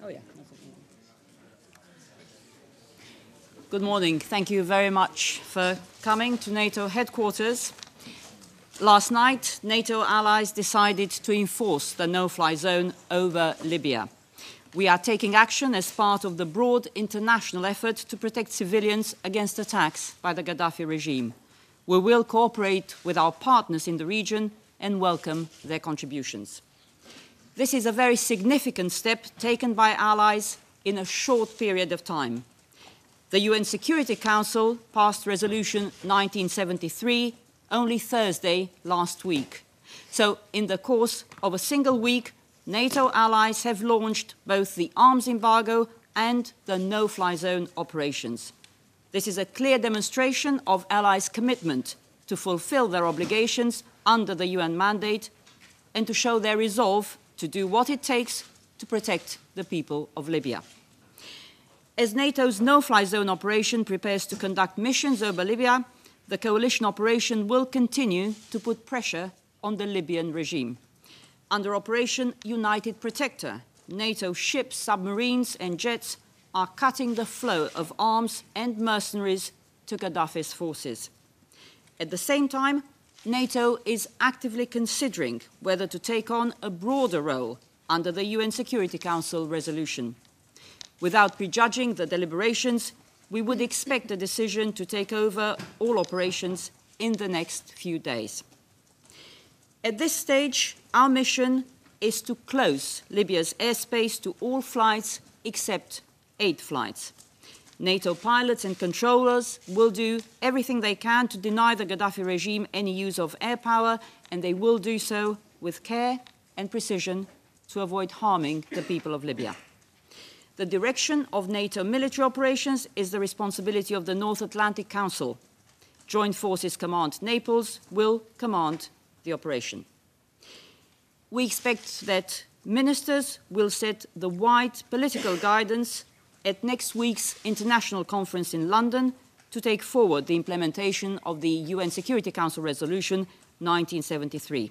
Oh, yeah. Good morning. Thank you very much for coming to NATO headquarters. Last night, NATO allies decided to enforce the no-fly zone over Libya. We are taking action as part of the broad international effort to protect civilians against attacks by the Gaddafi regime. We will cooperate with our partners in the region and welcome their contributions. This is a very significant step taken by allies in a short period of time. The UN Security Council passed Resolution 1973 only Thursday last week. So, in the course of a single week, NATO allies have launched both the arms embargo and the no-fly zone operations. This is a clear demonstration of allies' commitment to fulfill their obligations under the UN mandate and to show their resolve to do what it takes to protect the people of Libya. As NATO's no-fly zone operation prepares to conduct missions over Libya, the coalition operation will continue to put pressure on the Libyan regime. Under Operation United Protector, NATO ships, submarines and jets are cutting the flow of arms and mercenaries to Gaddafi's forces. At the same time, NATO is actively considering whether to take on a broader role under the UN Security Council resolution. Without prejudging the deliberations, we would expect a decision to take over all operations in the next few days. At this stage, our mission is to close Libya's airspace to all flights except 8 flights. NATO pilots and controllers will do everything they can to deny the Gaddafi regime any use of air power, and they will do so with care and precision to avoid harming the people of Libya. The direction of NATO military operations is the responsibility of the North Atlantic Council. Joint Forces Command Naples will command the operation. We expect that ministers will set the wide political guidance at next week's international conference in London to take forward the implementation of the UN Security Council Resolution 1973.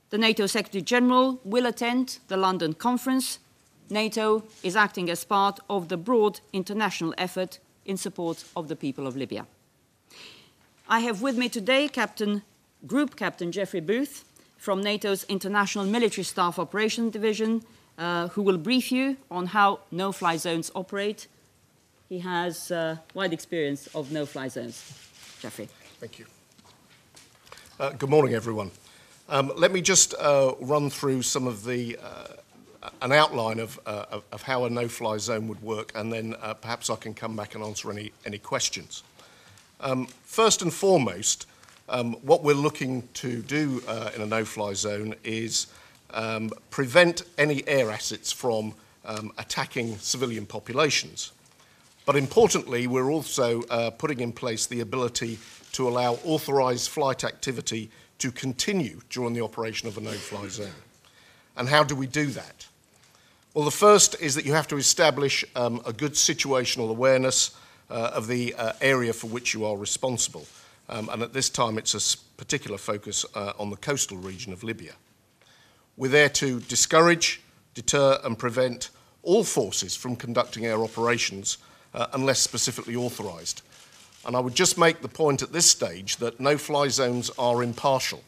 The NATO Secretary General will attend the London conference. NATO is acting as part of the broad international effort in support of the people of Libya. I have with me today Group Captain Geoffrey from NATO's International Military Staff Operations Division, who will brief you on how no-fly zones operate. He has wide experience of no-fly zones. Geoffrey. Thank you. Good morning, everyone. Let me just run through some of the an outline of how a no-fly zone would work, and then perhaps I can come back and answer any questions. First and foremost, what we're looking to do in a no-fly zone is prevent any air assets from attacking civilian populations. But importantly, we're also putting in place the ability to allow authorised flight activity to continue during the operation of a no-fly zone. And how do we do that? Well, the first is that you have to establish a good situational awareness of the area for which you are responsible. And at this time, it's a particular focus on the coastal region of Libya. We're there to discourage, deter and prevent all forces from conducting air operations unless specifically authorised. And I would just make the point at this stage that no-fly zones are impartial.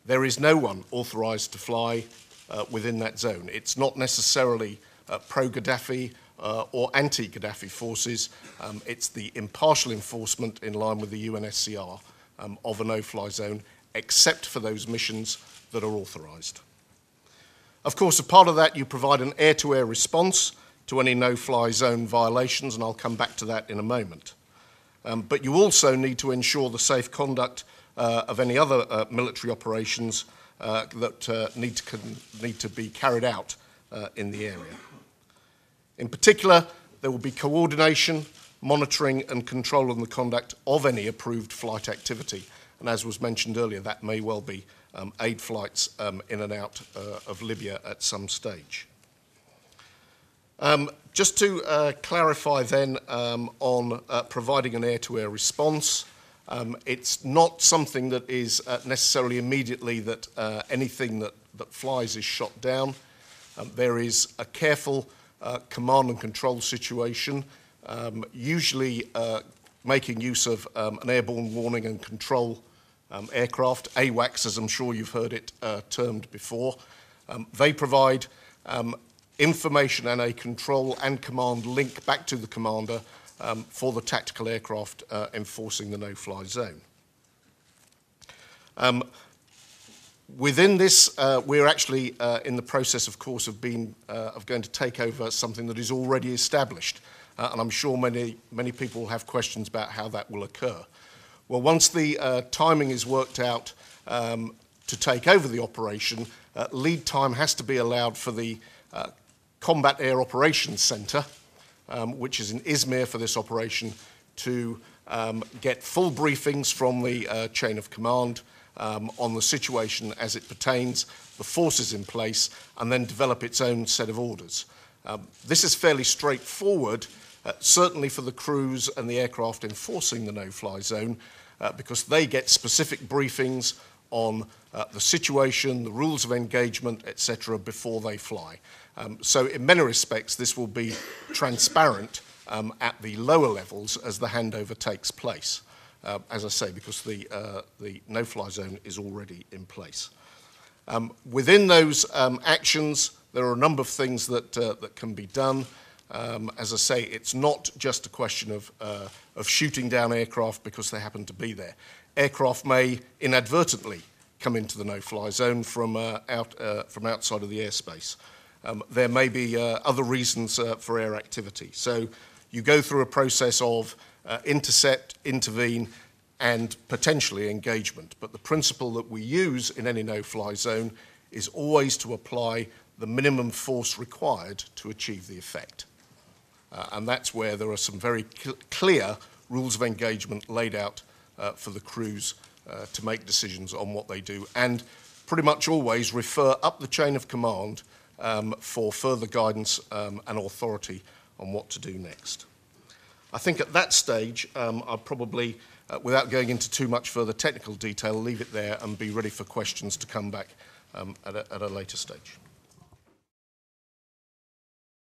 There is no one authorised to fly within that zone. It's not necessarily pro-Gaddafi or anti-Gaddafi forces. It's the impartial enforcement in line with the UNSCR of a no-fly zone, except for those missions that are authorised. Of course, as part of that, you provide an air-to-air response to any no-fly zone violations, and I'll come back to that in a moment. But you also need to ensure the safe conduct of any other military operations that need to be carried out in the area. In particular, there will be coordination, monitoring and control of the conduct of any approved flight activity. And as was mentioned earlier, that may well be aid flights in and out of Libya at some stage. Just to clarify then on providing an air-to-air response, it's not something that is necessarily immediately that anything that flies is shot down. There is a careful command and control situation, usually making use of an airborne warning and control aircraft, AWACS, as I'm sure you've heard it termed before. They provide information and a control and command link back to the commander for the tactical aircraft enforcing the no-fly zone. Within this, we're actually in the process, of course, of going to take over something that is already established. And I'm sure many people will have questions about how that will occur. Well, once the timing is worked out to take over the operation, lead time has to be allowed for the Combat Air Operations Centre, which is in Izmir for this operation, to get full briefings from the chain of command on the situation as it pertains, the forces in place, and then develop its own set of orders. This is fairly straightforward, certainly for the crews and the aircraft enforcing the no-fly zone, because they get specific briefings on the situation, the rules of engagement, etc., before they fly. So in many respects, this will be transparent at the lower levels as the handover takes place. As I say, because the no-fly zone is already in place. Within those actions, there are a number of things that can be done. As I say, it's not just a question of shooting down aircraft because they happen to be there. Aircraft may inadvertently come into the no-fly zone from outside of the airspace. There may be other reasons for air activity. So you go through a process of intercept, intervene, and potentially engagement. But the principle that we use in any no-fly zone is always to apply the minimum force required to achieve the effect. And that's where there are some very clear rules of engagement laid out for the crews to make decisions on what they do, and pretty much always refer up the chain of command for further guidance and authority on what to do next. I think at that stage, I'll probably, without going into too much further technical detail, leave it there and be ready for questions to come back at a later stage.